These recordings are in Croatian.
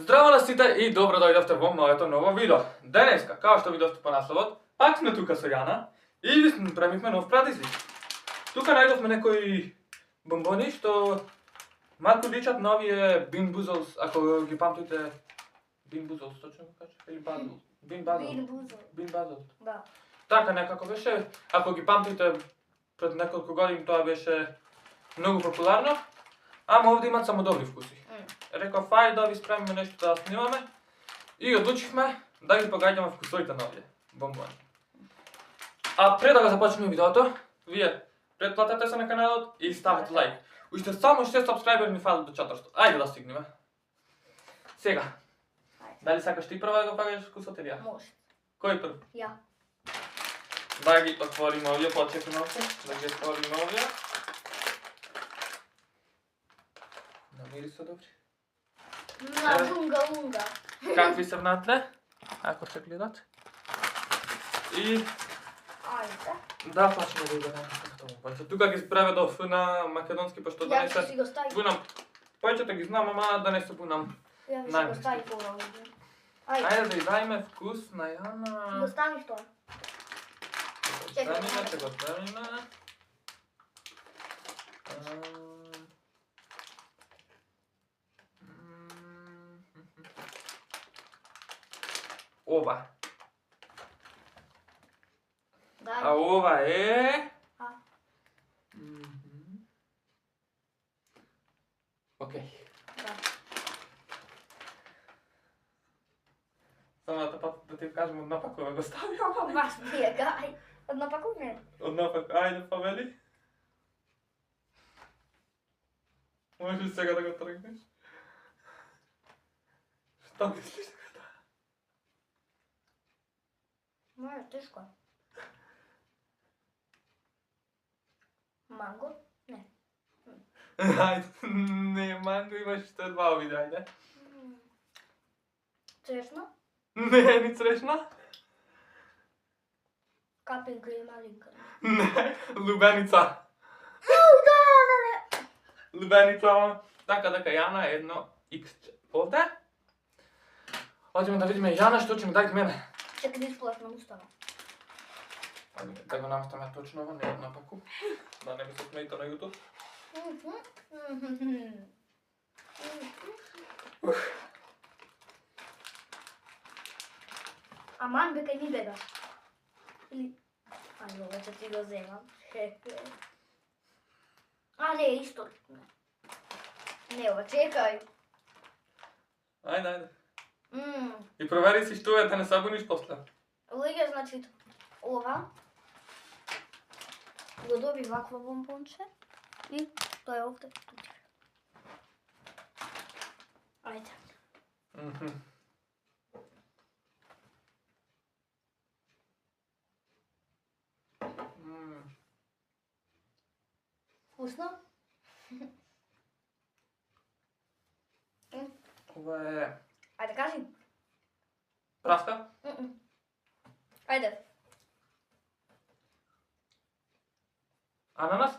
Zdravo nasite i dobro dojdovte v moje novo video. Dneska, kao što vidite po naslovu, pak smo tukaj s Jana i pravimo nov pradiznik. Tukaj najdemo nekoj bomboni, što malko ličat novije Bean Boozles, ako gi pamtite. Bean Boozles, točno kaže? Ili Bazzles? Bean Bazzles. Da. Така nekako беше, ako ги pamtite пред nekoliko godina, to беше много популярно. Ама ovdje имат само добри вкуси. Rekao, faj da vi spravimo nešto da snimame. I odlučihme da ги погаѓаме вкусовите на овие бомбони. А пред да го започнем видеото, вие претплатете се на каналот и ставите лайк. Уште само 6 сабскрайбери ни фалат до 400. Ајде да стигнеме. Сега. Дали сакаш ти прва да го пагаеш вкусот или ја? Може. Кој прв? Ja. Да ги отвориме овие, почекаме малку. Да ги отвориме овие. Намири се добри. Лунга. Какви се внатле? Ако се гледат. И Ајде. да, почнемо да гледаме како тоа. Тука ги преведов на македонски, пошто да Ја не ќе се си го стави. бунам. Повеќето ги знам, ама да не се бунам. Ја ќе си Најмнешки. го стави по-рано. Ајде. Ајде да ја дајме вкус на Си го Јана. ставиш тоа. Чекај, Ќе го ставиме. Ова. Дај. А ова е... А. Океј. Да. Само да ти кажем однапак кога го ставиме. Баш тие гај. Однапакуваме. Однапак, ајде повели. Можеш ли сега да го тргнеш? Што мислиш дека тоа? Моја тешко. Манго? Не. Ајде, не, манго имаш уште два овиде, ајде. Црешно? Не, ни црешна? Капинка или малинка? Не, лубеница. Да. Лубеница. Така, дека Јана е едно иксче. Овде. Одиме да видиме Јана што ќе ми даде мене. Чекай да изплашнам устава. Да го наместаме точно во не однапаку. Да не ми се смејте на YouTube. Аман бе кај ни бега. Или... Ајде, ова ќе ти го земам. А, не, исто. Не, ова, чекај. Ајде. И провери си што е да не сабуниш после. Луѓе, значи, ова го доби вакво бомбонче и тоа е овде. Ајде. Вкусно? Ова е Ајде, кажи. праска. Ајде. Ананас.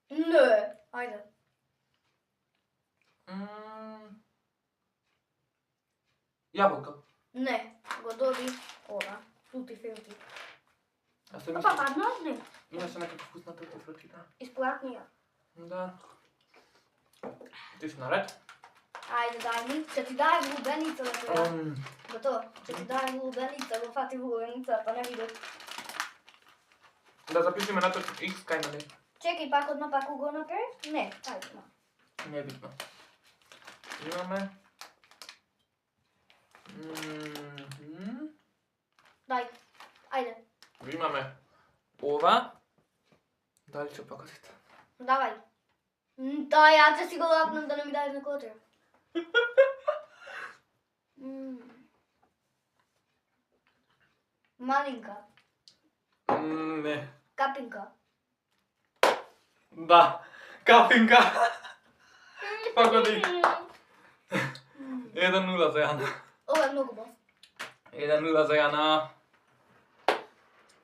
Не. Ајде. Јаболка. Не. Го доби ова. Тути филти. А се Опа, мисли, падна? Не. имаше некаква вкусна тука фрути, да. Испратни ја. Да. Ти си наред? Ајде, дај ми. Ќе ти дај лубеница да тоа. Готово. Ќе ти дај лубеница, го фати лубеница, па не видов. Да запишеме на точно X кај на не. Чекај, пак однапаку го направи? Не, ајде, ма. Не е битно. Имаме... Дај. Ајде. Имаме ова. Дали ќе покажете? Давај. Тоа ја ќе си го лапнам да не ми даеш на котре. Малинка. Не. Капинка. Да. Капинка. Погоди. 1-0 за Јана. Ова е многу бав. 1-0 за Јана.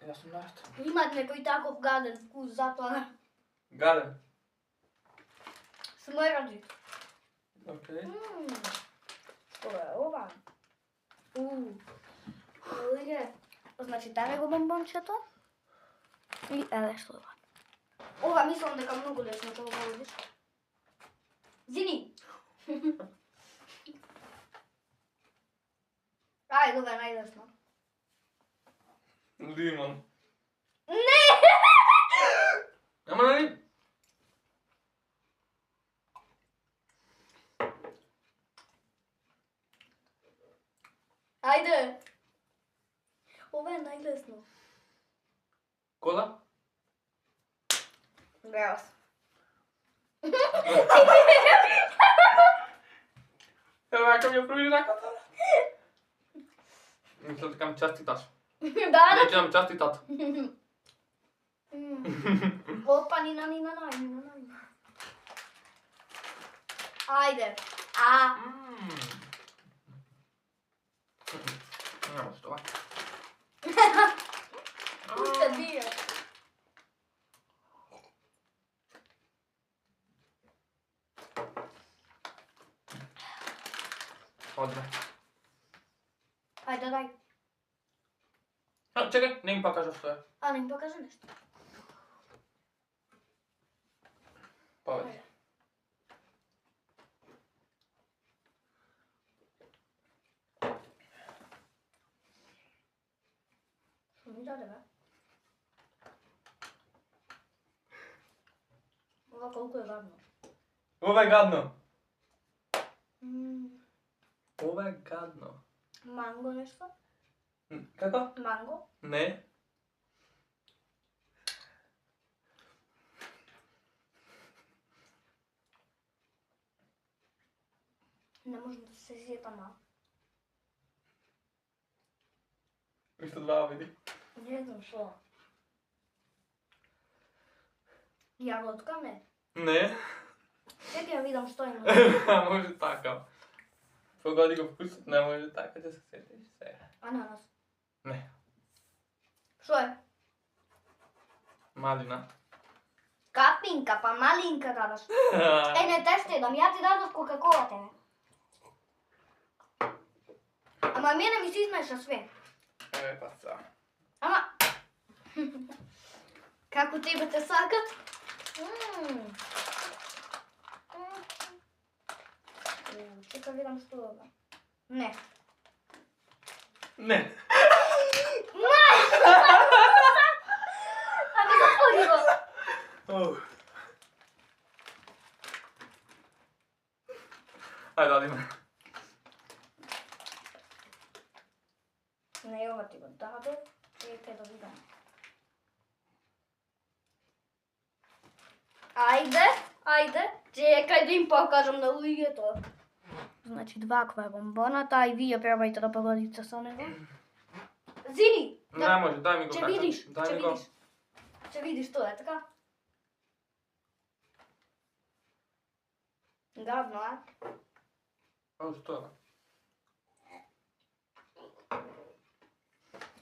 Јас сум наред. Имат некој таков гаден вкус, затоа Гаден. смеради. Океј. Што е ова? Ajde. Znači, daj go bombončeto. I eleštova. Ova mislim da kao mnogo lesno to vidiš. Zini! Ajde, ova je najlesno. Limon. Ne! Ама нали? Ajde! Ova je najlesno. Кола? Bravo. Evo ako mi je prvi rakata. Mislim da kam častitaš. Da, Neće nam častitat. Opa, nina. Ajde. A. Няма što. Puta bio. Odme. Ajde, daj. Čekaj, ne im pa kažeš što je. A, ne mi pokaže nešto. Povedi. Što mi dade, be? Ova koliko je gadno. Ovo je gadno. Mm, Ovo je gadno. mango nešto? Kako? Mango? Ne. Ne možem da se sjetam malo. Isto dva vidi. Ne znam što. Jagotka ne. Ne. Čekaj ja vidim što ima. A može takav. Pogodi ga vkus, ne može takav da se sjetiš sve. Ananas. Ne. Što je? Malina. Kapinka, pa malinka dadaš. E, ne testiram, ja ti dadas Coca-Cola tebe. Ama mene mi si izmeša sve. E pa sad. Ama... Kako tebe te sakat? Čekaj, vidim što je ovo. Ne. Ne. A mi zatvorio. Oh. Ajde, odimo. Ne, ova ti ga dade. Čekaj da vidim. Ajde. Čekaj da im pokažem na je to. Znači, 2 kve bombonata i vi je probajte da pogodite sa nego. Zini! Ne može, daj mi go Če takav. vidiš, Daj če mi go. vidiš. Če vidiš to je, така? Gadno, a? Ovo što je?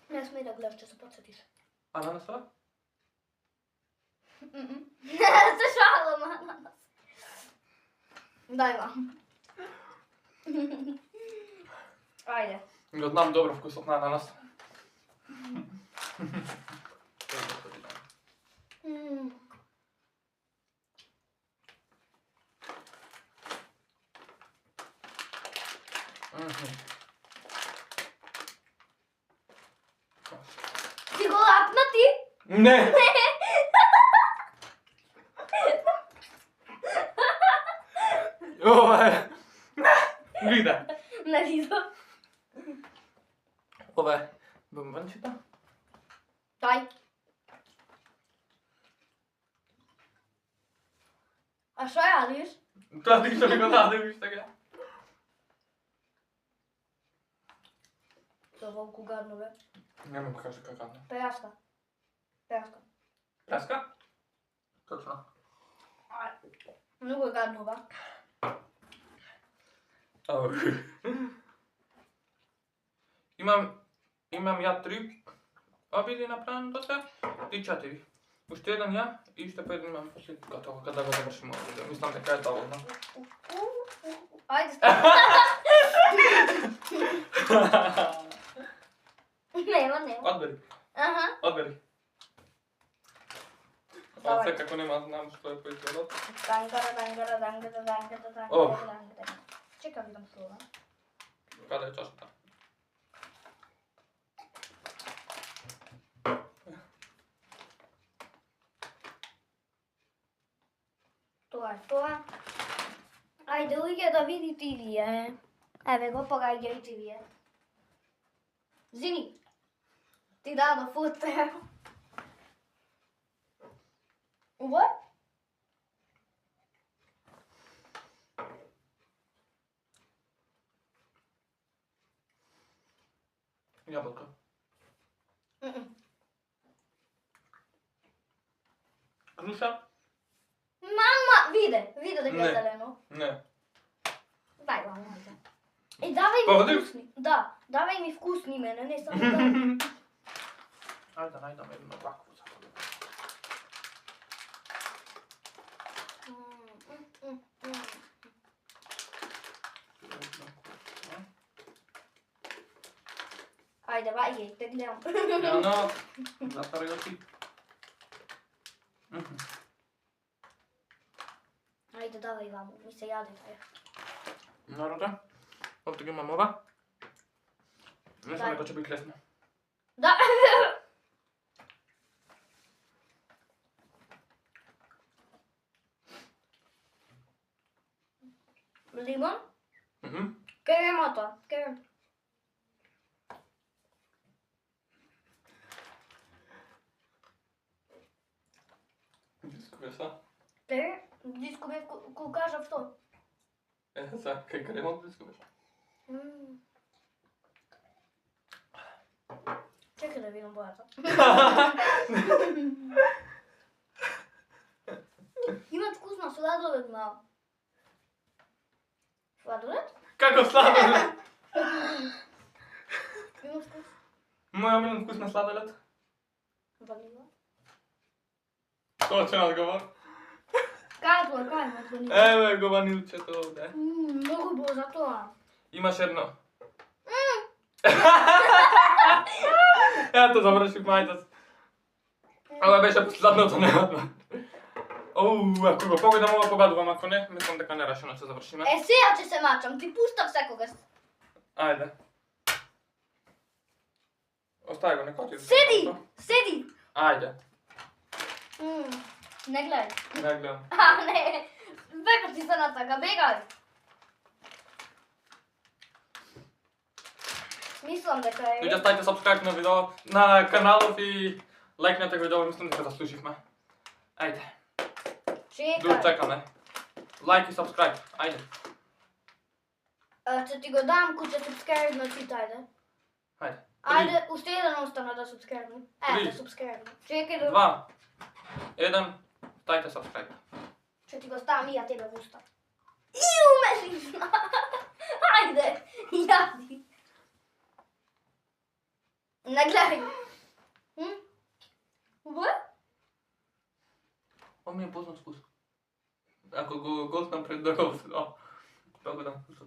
Ne smij da gledaš, če se podsjetiš. Ananasova? Se šalim, ananas. Daj vam. Ajde. Jo znam dobro vkus od ananasa. Ti го лапнати? Ne! Ovo je... Vide. Не видам. Ovo je bombončeta. Дай. А що радиш? Това ти ще ми го даде, виж така. Това колко гадно бе. Няма да кажа как гадно. Пеяска. Пеяска. Пляска? Точно. Много е гадно бе. Имам я 3 обиди направено до сега и 4. Още един я и ще поедем имам после готово, когда го завършим обида. Мислям така е доволно. Айде. Не, Čekaj, kako nemam što je proizvodilo. Oh. Čekaj, vidim slova. Kada je čašta? To je to. Ajde, ujde da vidi Tivije. Evo go, pogledaj Tivije. Zini, ti dado fote. Ovo? Jablko. Kruša? Mama, vide da je Ne. zeleno. Ne. Daj vam, ajde. I davaj Pa, mi vodi? vkusni. Da, davaj mi vkusni mene, ne samo da. Ajde, najdemo jednu ovakvu za koga. Ajde, vaj, te gledam. Ano, zatvori oči. Ajde, davaj vam, mi se jade taj. Naravno. Ovdje imam ova. Ne znam Daj. neko će biti lesno. Da. Limon? Kremata, krem. Diskuje sa. Diskubet кукажа в то. Sa, kaj kremom diskuješ? Čekaj da vidim bojata. Ima вкусно sladoled malo. Sladoled? Kako sladoled? Ima vkus Moj omiljen vkus na sladoled? vanila. Točan odgovor. Kaj je od vanila? Evo go vanilče to ovdje. Mnogo bo za to. Imaš jedno. Ja to završim majtac. Ovo je beše posladno, to nema dva. Ako ga pogledam ovo pogledavam, ako ne, mislim da ne rašeno se završime. E, сега će se mačam, ti puštam всекога. Ajde. Ostaje ga, neko ti... Sedi! Ajde, Ne gledaj. ne gledam. A, ne. Bega ti se na toga, begaj. Mislim da kaj Ljudi, stavite subscribe na video, na kanalov i lajknete video, mislim da se zaslužimo. Ajde, dur Čekaj. čekam, ne. Like i subscribe, ajde. Če ti ga dam, ko će subscribe na ti, ajde. Ajde. Ajde, ušte jedan ostane da subscribe. Tri. Da subscribe. Čekaj da... 2, 1, stavite subscribe. Če ti ga stavim i ja tebe v usta. I umešliš. Ajde, jadi. Ne gledaj. Ovo? Ovo mi je poznat vkus. Ako go gostam pred drugom, tako da vkus.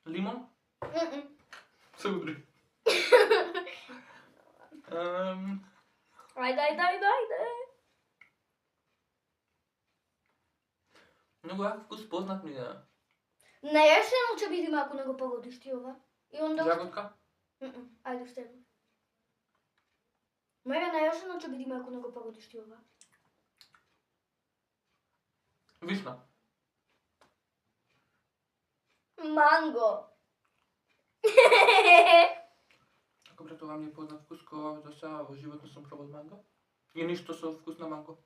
Limon? Sudri. Ajde. Много jak vkus poznat mi je. Najješeno će biti ako nego pogodiš ti ova. I onda... Jagodka? Ajde u tebi. Moja najješeno će biti ako nego pogodiš ti ova. Višna. Mango. Ako bre, to vam je poznat vkus, ko da sa v životu sam probal mango. I ništo so vkus na mango.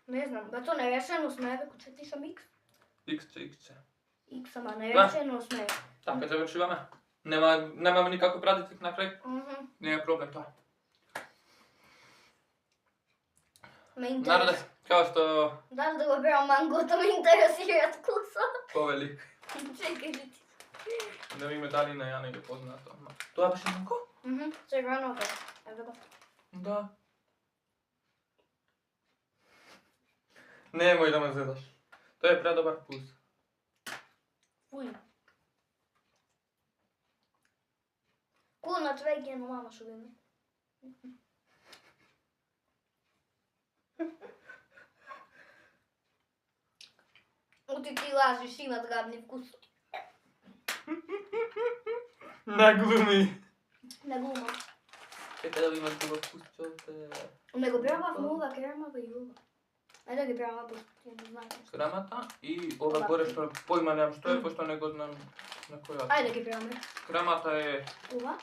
Ne znam, da to najješeno smeve, ko će ti sam X. X-će, X-će. X sama najješeno smeve. Tako, završivame. Nemamo nikako pratiti na kraj. Nije problem to. Me Narode, interesira. kao što Da li da ga beram mango, to me interesira vkusa. poveli. Čekaj da ti. Da mi me dali na Jana je poznato. To je baš je mango? Čekaj, ono ga. Evo ga. Da. Nemoj da me zezaš. To je predobar vkus. Fuj. Kuna tvegi, no mama šuvime. Ti lažiš imat gadni vkus. Ne glumi. Ne glumam. Čekaj da imaš dobar vkus čovjek. Nego probaf nula kremava i ova. Ajde da ga probam pošto ne znam. Kremata i ova gore što pojma nemam što je, pošto nego znam na koja. Ajde da ga probam. Kremata je Ova.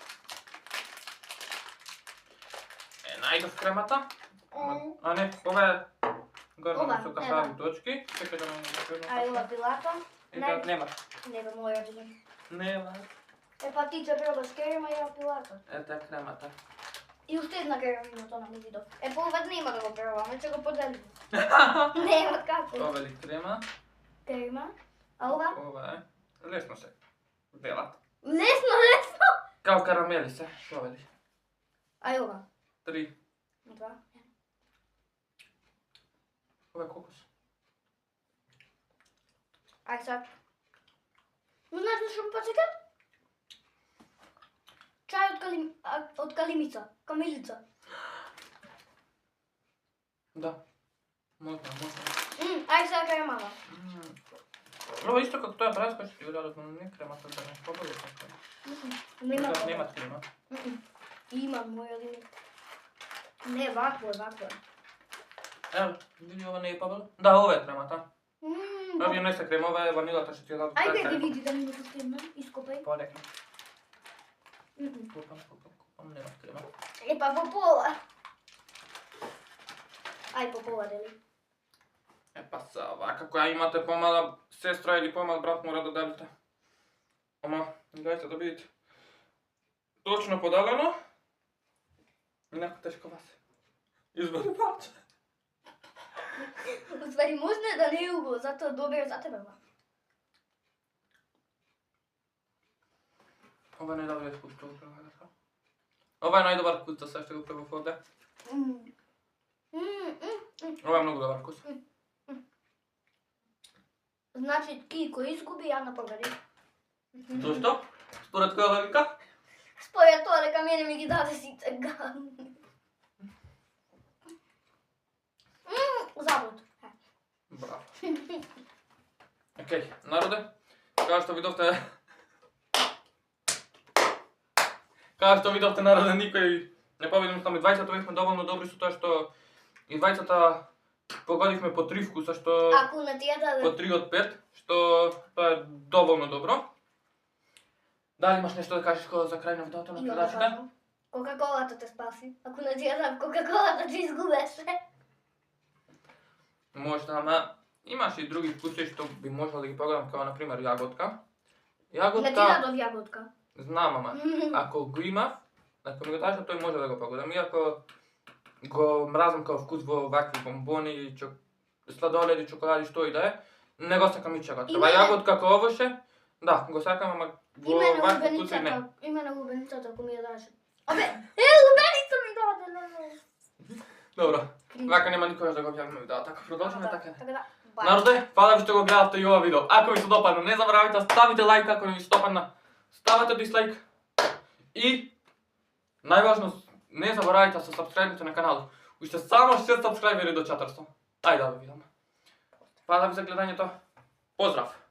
najdov kremata. A ne, ova je gore Ova, su kafavi točki. Čekaj da nam ne A ova pilato. I da nemaš. Nego moj rođendan. Nemaš. E pa ti će probaš krema i ja pilato. Eta kremata. I už tjedna krema ima to nam video. E pa ova nema da ga probam, već će ga podeliti. Nema kako. Ova je krema. Krema. A ova? Ova je. Lesno se delat. Lesno. Kao karameli se šoveli. A i ova? 3. 2. Ova je kokos. Aj sad. No znaš da ćemo počekat? Čaj od kalimica. Kamilica. Da. Možda. Aj sad kremava. Ovo isto kako to je preskočiti, vjerojatno ne kremata da ne poboli tako. Nema Možda to. nema krema. Ima moja limit. Ne, ovako je. Evo, vidi ovo nije pobolo? Da, ovo je kremata. Ovdje ne se krema, ova je vanila, što ti je dati Ajde da vidi da mi ne pustim, iskopaj. Pa rekli. Kupam, nema krema. E pa po pola. Aj po pola deli. E pa sa ovako, koja imate pomala sestra ili pomal brat mora da delite. Dajte da vidite. Točno podaleno. I neko teško vas. Izbori parče. U stvari možda je da ne jugo, zato dobro za tebe. Ovo je najdobar vkus što upravo rekao. Ovo je najdobar vkus za sve što upravo ovdje. Ovo je mnogo dobar vkus. Znači ti ko izgubi, ja na pobedi. To što? Spored koja logika? Spored to, reka mene mi gi dade sice gan. Zabud. Bravo. Okej, narode, kao što vidovte narode, nikoj ne povedem što mi 20 uvijek me dovoljno dobri su to što i 20 pogodihme po 3 vkusa, što Ako na tjedan... po 3 od 5, što to je dovoljno dobro. Da li imaš nešto da kažeš za kraj na videото na predачите? Coca-Cola te spasi. Ако на тjedan Coca-Cola да ти изгубеше. Možda, ама imaš i drugih vkusa što bi možda da ih pogledam kao na primjer jagotka. Jagotka... Не ти дадов ягодка. Znam, ама ako го има, ako mi го daš, той може да го pogledam. Iako го mrazim kao vkus во ovakvi bomboni, sladoledi, čokoladi, što i da je, ne го sakam ničega. Това ягодка kao ovoše, da, го sakam, ама во ovakvi vkusi ne. Има на лубеницата, ако ми ја даш. Абе, лубеница ми даде. Dobro, vaka nema niko još da ga objavimo video, tako продолжиме така. Така да. Народе, hvala ви što го гледавте и ова видео. Ако ви се допадна, не забравяйте да ставите лайк, ако не ви се допадна, ставате дислайк. И најважно, не забравяйте да се сабскрайбнете на каналот. Уште само 6 сабскрайбери до 400. Ајде да ви видиме. Hvala ви за гледањето. Поздрав!